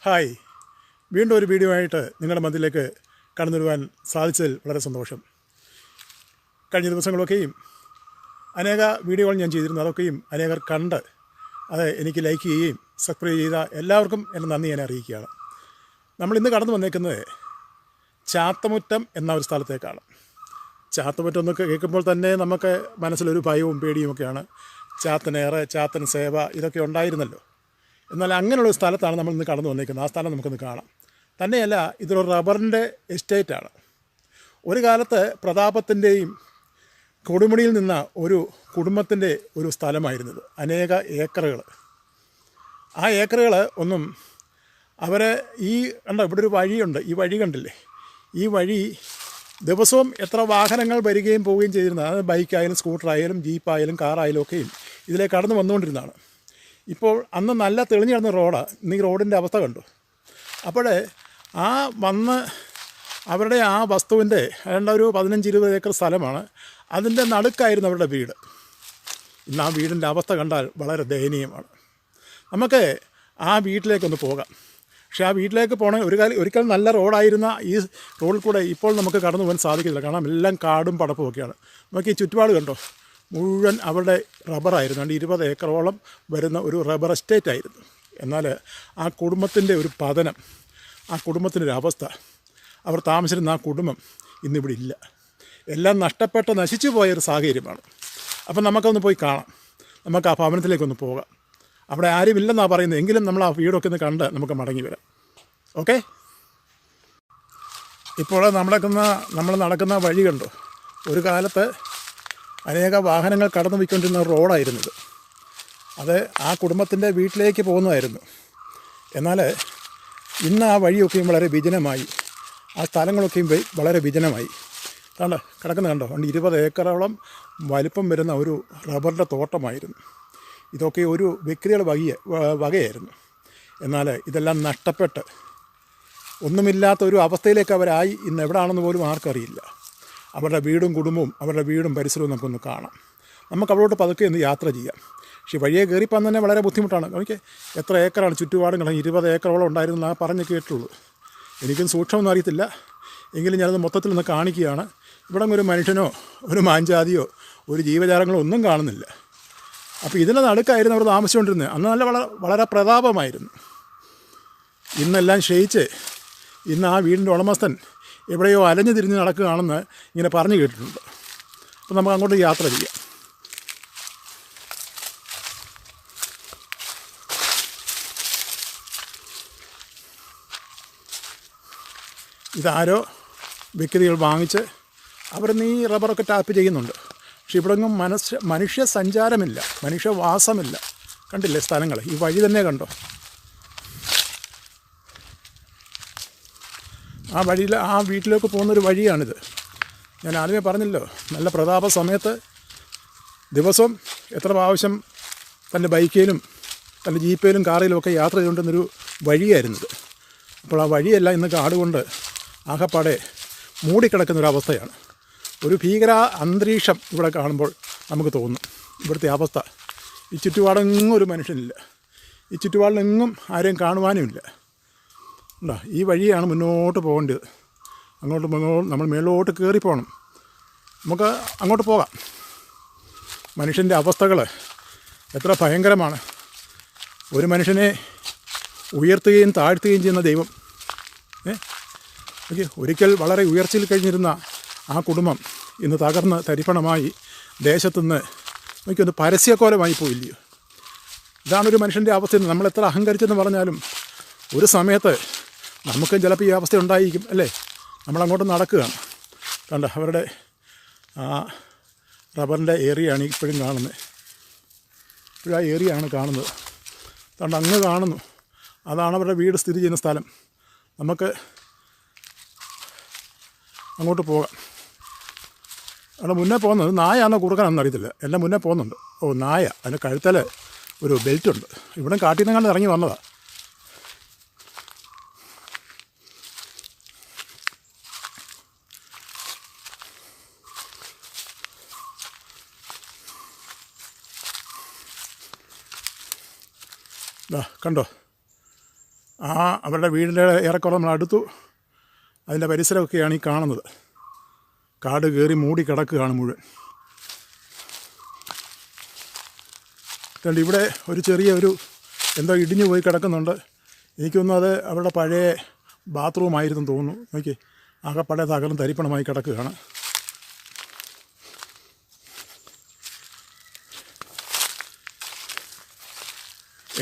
Hi, വീണ്ടും ഒരു video ആയിട്ട് നിങ്ങളുടെ മധ്യത്തിലേക്ക് കടന്നു വരുവാൻ സാധിച്ചതിൽ വളരെ സന്തോഷം. കഴിഞ്ഞ ദിവസങ്ങളൊക്കെയും അനേക വീഡിയോകൾ ഞാൻ ചെയ്തിരുന്നു. അതൊക്കെയും അനേകർ കണ്ട് അത് എനിക്ക് ലൈക്ക് ചെയ്യുകയും സബ്സ്ക്രൈബ് ചെയ്ത എല്ലാവർക്കും എൻ്റെ നന്ദി ഞാൻ അറിയിക്കുകയാണ്. നമ്മളിന്ന് കടന്നു വന്നേക്കുന്നത് ചാത്തമുറ്റം എന്ന ഒരു സ്ഥലത്തേക്കാണ്. ചാത്തമുറ്റം എന്നൊക്കെ കേൾക്കുമ്പോൾ തന്നെ നമുക്ക് മനസ്സിലൊരു ഭയവും പേടിയുമൊക്കെയാണ്. ചാത്തനേറെ, ചാത്തൻ സേവ ഇതൊക്കെ ഉണ്ടായിരുന്നല്ലോ. എന്നാൽ അങ്ങനെയുള്ള സ്ഥലത്താണ് നമ്മൾ ഇന്ന് കടന്നു വന്നിരിക്കുന്നത്. ആ സ്ഥലം നമുക്കൊന്ന് കാണാം. തന്നെയല്ല, ഇതൊരു റബ്ബറിൻ്റെ എസ്റ്റേറ്റാണ്. ഒരു കാലത്ത് പ്രതാപത്തിൻ്റെയും കൊടുമുടിയിൽ നിന്ന ഒരു കുടുംബത്തിൻ്റെ ഒരു സ്ഥലമായിരുന്നത്. അനേക ഏക്കറുകൾ. ആ ഏക്കറുകൾ ഒന്നും അവരെ കണ്ടോ, ഇവിടെ ഒരു വഴിയുണ്ട്. ഈ വഴി കണ്ടില്ലേ? ഈ വഴി ദിവസവും എത്ര വാഹനങ്ങൾ വരികയും പോവുകയും ചെയ്തിരുന്നത്. അത് ബൈക്കായാലും സ്കൂട്ടറായാലും ജീപ്പായാലും കാറായാലും ഒക്കെയും ഇതിലേക്ക് കടന്നു വന്നുകൊണ്ടിരുന്നതാണ്. ഇപ്പോൾ അന്ന് നല്ല തെളിഞ്ഞു കിടന്ന റോഡാണ്. ഇന്ന് ഈ റോഡിൻ്റെ അവസ്ഥ കണ്ടു. അപ്പോൾ ആ വന്ന് അവരുടെ ആ വസ്തുവിൻ്റെ ഏതാണ്ട് ഒരു 15-20 ഏക്കർ സ്ഥലമാണ്. അതിൻ്റെ നടുക്കായിരുന്നു അവരുടെ വീട്. ഇന്ന് ആ വീടിൻ്റെ അവസ്ഥ കണ്ടാൽ വളരെ ദയനീയമാണ്. നമുക്ക് ആ വീട്ടിലേക്കൊന്ന് പോകാം. പക്ഷേ ആ വീട്ടിലേക്ക് പോകണമെങ്കിൽ ഒരിക്കൽ നല്ല റോഡായിരുന്ന ഈ റോഡിൽ കൂടെ ഇപ്പോൾ നമുക്ക് കടന്നു പോകാൻ സാധിക്കില്ല. കാരണം എല്ലാം കാടും പടപ്പും ഒക്കെയാണ്. നമുക്ക് ഈ ചുറ്റുപാട് കണ്ടോ, മുഴുവൻ അവരുടെ റബ്ബറായിരുന്നു. 20 ഏക്കറോളം വരുന്ന ഒരു റബ്ബർ എസ്റ്റേറ്റ് ആയിരുന്നു. എന്നാൽ ആ കുടുംബത്തിൻ്റെ ഒരു പതനം, ആ കുടുംബത്തിൻ്റെ ഒരു അവസ്ഥ, അവർ താമസിച്ചിരുന്ന ആ കുടുംബം ഇന്നിവിടെ ഇല്ല. എല്ലാം നഷ്ടപ്പെട്ട് നശിച്ചു പോയൊരു സാഹചര്യമാണ്. അപ്പം നമുക്കൊന്ന് പോയി കാണാം. നമുക്ക് ആ ഭവനത്തിലേക്കൊന്ന് പോകാം. അവിടെ ആരുമില്ലെന്നാണ് പറയുന്നത്. എങ്കിലും നമ്മൾ ആ വീടൊക്കെ ഒന്ന് കണ്ട് നമുക്ക് മടങ്ങി വരാം. ഓക്കെ. ഇപ്പോൾ നമ്മൾ നടക്കുന്ന വഴി കണ്ടു. ഒരു കാലത്ത് അനേക വാഹനങ്ങൾ കടന്നു പോയിക്കൊണ്ടിരുന്ന റോഡായിരുന്നത്. അത് ആ കുടുംബത്തിൻ്റെ വീട്ടിലേക്ക് പോകുന്നതായിരുന്നു. എന്നാൽ ഇന്ന് ആ വഴിയൊക്കെയും വളരെ വിജനമായി. ആ സ്ഥലങ്ങളൊക്കെയും വളരെ വിജനമായി. കിടക്കുന്നത് കണ്ടോ. 20 ഏക്കറോളം വലിപ്പം വരുന്ന ഒരു റബ്ബറിൻ്റെ തോട്ടമായിരുന്നു. ഇതൊക്കെ ഒരു വ്യക്തിയുടെ വകയായിരുന്നു. എന്നാൽ ഇതെല്ലാം നഷ്ടപ്പെട്ട് ഒന്നുമില്ലാത്ത ഒരു അവസ്ഥയിലേക്ക് അവരായി. ഇന്ന് എവിടെയാണെന്ന് പോലും ആർക്കറിയില്ല. അവരുടെ വീടും കുടുംബവും അവരുടെ വീടും പരിസരവും നമുക്കൊന്ന് കാണാം. നമുക്ക് അവിടോട്ട് പതുക്കെ ഒന്ന് യാത്ര ചെയ്യാം. പക്ഷേ വഴിയെ കയറിപ്പോകാൻ തന്നെ വളരെ ബുദ്ധിമുട്ടാണ്. എനിക്ക് എത്ര ഏക്കറാണ് ചുറ്റുപാടും കിടന്ന് 20 ഏക്കറോളം ഉണ്ടായിരുന്നു പറഞ്ഞ് കേട്ടുള്ളൂ. എനിക്കും സൂക്ഷ്മമൊന്നും അറിയത്തില്ല. എങ്കിലും ഞാനത് മൊത്തത്തിൽ ഒന്ന് കാണിക്കുകയാണ്. ഇവിടെ ഒരു മനുഷ്യനോ ഒരു മാഞ്ചാതിയോ ഒരു ജീവജാലങ്ങളോ ഒന്നും കാണുന്നില്ല. അപ്പോൾ ഇതിൻ്റെ നടുക്കായിരുന്നു അവർ താമസിച്ചുകൊണ്ടിരുന്നത്. അന്ന് വളരെ പ്രതാപമായിരുന്നു. ഇന്നെല്ലാം ക്ഷയിച്ച് ഇന്ന് ആ വീടിൻ്റെ ഉടമസ്ഥൻ എവിടെയോ അലഞ്ഞു തിരിഞ്ഞ് നടക്കുകയാണെന്ന് ഇങ്ങനെ പറഞ്ഞു കേട്ടിട്ടുണ്ട്. അപ്പോൾ നമുക്ക് അങ്ങോട്ട് യാത്ര ചെയ്യാം. ഇതാരോ വ്യക്തികൾ വാങ്ങിച്ച് അവരിന്ന് ഈ റബ്ബറൊക്കെ ടാപ്പ് ചെയ്യുന്നുണ്ട്. പക്ഷെ ഇവിടെയൊന്നും മനുഷ്യ സഞ്ചാരമില്ല, മനുഷ്യവാസമില്ല. കണ്ടില്ലേ സ്ഥലങ്ങൾ? ഈ വഴി തന്നെ കണ്ടോ. ആ വഴിയിൽ ആ വീട്ടിലേക്ക് പോകുന്നൊരു വഴിയാണിത്. ഞാൻ ആദ്യമേ പറഞ്ഞല്ലോ, നല്ല പ്രതാപ സമയത്ത് ദിവസവും എത്ര പ്രാവശ്യം തൻ്റെ ബൈക്കിലും തൻ്റെ ജീപ്പിലും കാറിലും ഒക്കെ യാത്ര ചെയ്തുകൊണ്ടിരുന്നൊരു വഴിയായിരുന്നത്. അപ്പോൾ ആ വഴിയെല്ലാം ഇന്ന് കാടുകൊണ്ട് ആകപ്പാടെ മൂടിക്കിടക്കുന്നൊരവസ്ഥയാണ്. ഒരു ഭീകര അന്തരീക്ഷം ഇവിടെ കാണുമ്പോൾ നമുക്ക് തോന്നും. ഇവിടുത്തെ അവസ്ഥ, ഈ ചുറ്റുപാടെങ്ങും ഒരു മനുഷ്യനില്ല. ഈ ചുറ്റുപാടിലെങ്ങും ആരെയും കാണുവാനുമില്ല. ഉണ്ടോ? ഈ വഴിയാണ് മുന്നോട്ട് പോകേണ്ടത്. അങ്ങോട്ട് നമ്മൾ മേലോട്ട് കയറിപ്പോകണം. നമുക്ക് അങ്ങോട്ട് പോകാം. മനുഷ്യൻ്റെ അവസ്ഥകൾ എത്ര ഭയങ്കരമാണ്. ഒരു മനുഷ്യനെ ഉയർത്തുകയും താഴ്ത്തുകയും ചെയ്യുന്ന ദൈവം. ഒരിക്കൽ വളരെ ഉയർച്ചയിൽ കഴിഞ്ഞിരുന്ന ആ കുടുംബം ഇന്ന് തകർന്ന് തരിപ്പണമായി ദേശത്തുനിന്ന് എനിക്കൊന്ന് പരസ്യക്കോലമായി പോയില്ലയോ. ഇതാണൊരു മനുഷ്യൻ്റെ അവസ്ഥ. നമ്മൾ എത്ര അഹങ്കരിച്ചെന്ന് പറഞ്ഞാലും ഒരു സമയത്ത് നമുക്കും ചിലപ്പോൾ ഈ അവസ്ഥ ഉണ്ടായിരിക്കും, അല്ലേ? നമ്മളങ്ങോട്ട് നടക്കുകയാണ്. കണ്ട, അവരുടെ ആ റബ്ബറിൻ്റെ ഏരിയയാണ് ഇപ്പോഴും കാണുന്നത്. ഇപ്പോഴും ആ ഏരിയയാണ് കാണുന്നത്. കണ്ട, അങ്ങ് കാണുന്നു. അതാണ് അവരുടെ വീട് സ്ഥിതി ചെയ്യുന്ന സ്ഥലം. നമുക്ക് അങ്ങോട്ട് പോകാം. അവിടെ മുന്നേ പോകുന്നത് നായാണോ കുറുക്കനാണെന്ന് അറിയത്തില്ല. എല്ലാം മുന്നേ പോകുന്നുണ്ട്. ഓ, നായ. അതിൻ്റെ കഴുത്തിൽ ഒരു ബെൽറ്റുണ്ട്. ഇവിടെ കാട്ടിൽ നിന്ന് കണ്ട് ഇറങ്ങി വന്നതാണ്. കണ്ടോ, അവരുടെ വീടിൻ്റെ ഏറെക്കുറെ നമ്മൾ അടുത്തു. അതിൻ്റെ പരിസരമൊക്കെയാണ് ഈ കാണുന്നത്. കാട് കയറി മൂടി കിടക്കുകയാണ് മുഴുവൻ. അതുകൊണ്ട് ഇവിടെ ഒരു ചെറിയ എന്തോ ഇടിഞ്ഞു പോയി കിടക്കുന്നുണ്ട്. എനിക്കൊന്നും അത് അവരുടെ പഴയ ബാത്റൂമായിരുന്നു തോന്നുന്നു. നോക്കി, ആകെ പഴയ തകർന്ന് തരിപ്പണമായി കിടക്കുകയാണ്.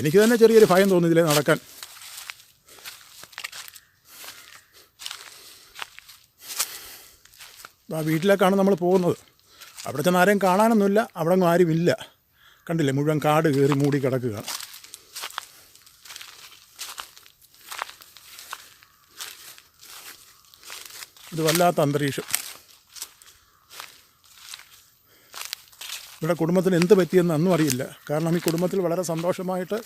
എനിക്ക് തന്നെ ചെറിയൊരു ഭയം തോന്നി ഇതിലേ നടക്കാൻ. ആ വീട്ടിലേക്കാണ് നമ്മൾ പോകുന്നത്. അവിടെ ചെന്ന് ആരെയും കാണാനൊന്നുമില്ല, അവിടെ ഒന്നും ആരുമില്ല. കണ്ടില്ലേ, മുഴുവൻ കാട് കയറി മൂടി കിടക്കുകയാണ്. ഇത് വല്ലാത്ത അന്തരീക്ഷം. ഇവിടെ കുടുംബത്തിന് എന്ത് പറ്റിയെന്ന് അന്നും അറിയില്ല. കാരണം ഈ കുടുംബത്തിൽ വളരെ സന്തോഷമായിട്ട്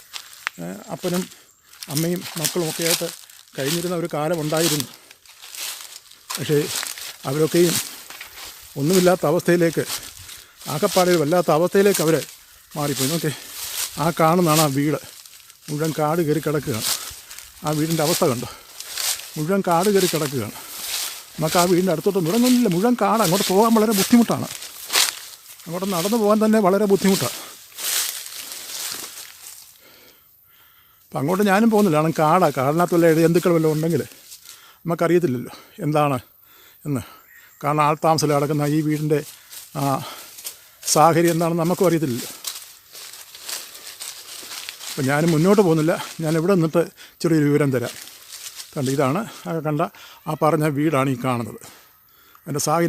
അപ്പനും അമ്മയും മക്കളും ഒക്കെ ആയിട്ട് കഴിഞ്ഞിരുന്ന ഒരു കാലമുണ്ടായിരുന്നു. പക്ഷേ അവരൊക്കെയും ഒന്നുമില്ലാത്ത അവസ്ഥയിലേക്ക്, ആകപ്പാടെ വല്ലാത്ത അവസ്ഥയിലേക്ക് അവർ മാറിപ്പോയി. നോക്കെ, ആ കാണുന്നതാണ് ആ വീട്. മുഴുവൻ കാട് കയറി കിടക്കുകയാണ്. ആ വീടിൻ്റെ അവസ്ഥ കണ്ടോ, മുഴുവൻ കാട് കയറി കിടക്കുകയാണ്. നമുക്ക് ആ വീടിൻ്റെ അടുത്തോട്ട് ഇറങ്ങുന്നില്ല, മുഴുവൻ കാട്. അങ്ങോട്ട് പോകാൻ വളരെ ബുദ്ധിമുട്ടാണ്. അങ്ങോട്ട് നടന്നു പോകാൻ തന്നെ വളരെ ബുദ്ധിമുട്ടാണ്. അപ്പം അങ്ങോട്ട് ഞാനും പോകുന്നില്ല. കാരണം കാടിനകത്ത് വല്ല ജന്തുക്കൾ വല്ലതും ഉണ്ടെങ്കിൽ നമുക്കറിയത്തില്ലല്ലോ എന്താണ് എന്ന്. കാരണം ആൾത്താമസം കിടക്കുന്ന ഈ വീടിൻ്റെ സാഹചര്യം എന്താണെന്ന് നമുക്കും അറിയത്തില്ലല്ലോ. അപ്പം ഞാനും മുന്നോട്ട് പോകുന്നില്ല. ഞാൻ ഇവിടെ നിന്നിട്ട് ചെറിയൊരു വിവരം തരാം. കണ്ട്, ഇതാണ് കണ്ട ആ പറഞ്ഞ വീടാണ് ഈ കാണുന്നത്. അതിൻ്റെ സാഹചര്യം